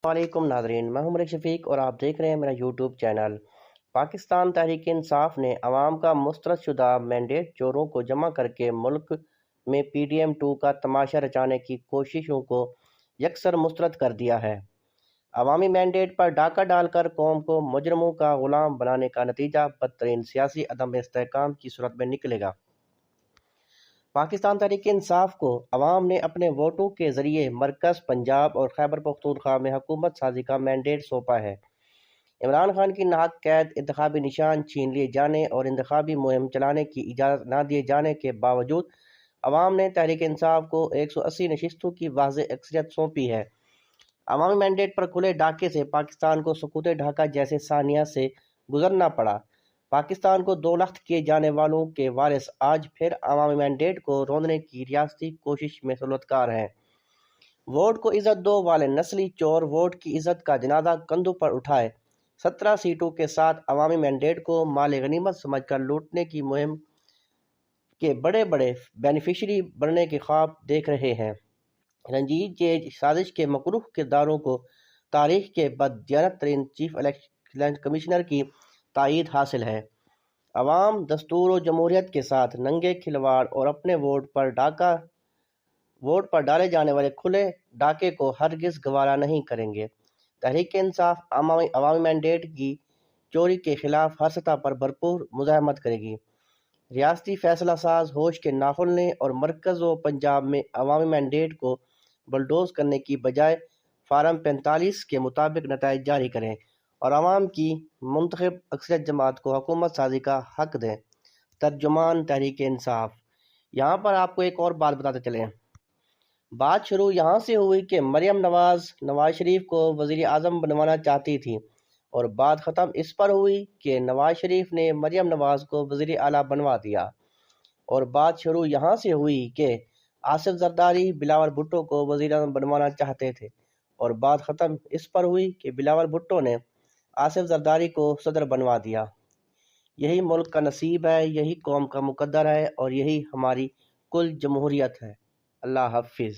السلام علیکم ناظرین، میں ہوں ملک شفیق اور آپ دیکھ رہے ہیں میرا یوٹیوب چینل۔ پاکستان تحریک انصاف نے عوام کا مسترد شدہ مینڈیٹ چوروں کو جمع کر کے ملک میں پی ڈی ایم 2 کا تماشا رچانے کی کوششوں کو یکسر مسترد کر دیا ہے۔ عوامی مینڈیٹ پر ڈاکہ ڈال کر قوم کو مجرموں کا غلام بنانے کا نتیجہ بدترین سیاسی عدم استحکام کی صورت میں نکلے گا۔ پاکستان تحریک انصاف کو عوام نے اپنے ووٹوں کے ذریعے مرکز، پنجاب اور خیبر پختونخوا میں حکومت سازی کا مینڈیٹ سونپا ہے۔ عمران خان کی ناحق قید، انتخابی نشان چھین لیے جانے اور انتخابی مہم چلانے کی اجازت نہ دیے جانے کے باوجود عوام نے تحریک انصاف کو 180 نشستوں کی واضح اکثریت سونپی ہے۔ عوامی مینڈیٹ پر کھلے ڈاکے سے پاکستان کو سقوط ڈھاکہ جیسے ثانیہ سے گزرنا پڑا۔ پاکستان کو دو لخت کیے جانے والوں کے وارث آج پھر عوامی مینڈیٹ کو روندنے کی ریاستی کوشش میں سلوتکار ہیں۔ ووٹ کو عزت دو والے نسلی چور ووٹ کی عزت کا جنازہ کندھوں پر اٹھائے 17 سیٹوں کے ساتھ عوامی مینڈیٹ کو مال غنیمت سمجھ کر لوٹنے کی مہم کے بڑے بڑے بینیفیشری بننے کے خواب دیکھ رہے ہیں۔ رنجیت یہ سازش کے مکروہ کرداروں کو تاریخ کے بددیانت ترین چیف الیکشن کمشنر کی تائید حاصل ہے۔ عوام دستور و جمہوریت کے ساتھ ننگے کھلواڑ اور اپنے ووٹ پر ڈالے جانے والے کھلے ڈاکے کو ہرگز گوارا نہیں کریں گے۔ تحریک انصاف عوامی مینڈیٹ کی چوری کے خلاف ہر سطح پر بھرپور مزاحمت کرے گی۔ ریاستی فیصلہ ساز ہوش کے ناخن لیں اور مرکز و پنجاب میں عوامی مینڈیٹ کو بلڈوز کرنے کی بجائے فارم 45 کے مطابق نتائج جاری کریں اور عوام کی منتخب اکثریت جماعت کو حکومت سازی کا حق دیں۔ ترجمان تحریک انصاف۔ یہاں پر آپ کو ایک اور بات بتاتے چلیں۔ بات شروع یہاں سے ہوئی کہ مریم نواز شریف کو وزیر اعظم بنوانا چاہتی تھی اور بات ختم اس پر ہوئی کہ نواز شریف نے مریم نواز کو وزیر اعلیٰ بنوا دیا، اور بات شروع یہاں سے ہوئی کہ آصف زرداری بلاول بھٹو کو وزیر اعظم بنوانا چاہتے تھے، اور بات ختم اس پر ہوئی کہ بلاول بھٹو نے آصف زرداری کو صدر بنوا دیا۔ یہی ملک کا نصیب ہے، یہی قوم کا مقدر ہے اور یہی ہماری کل جمہوریت ہے۔ اللہ حافظ۔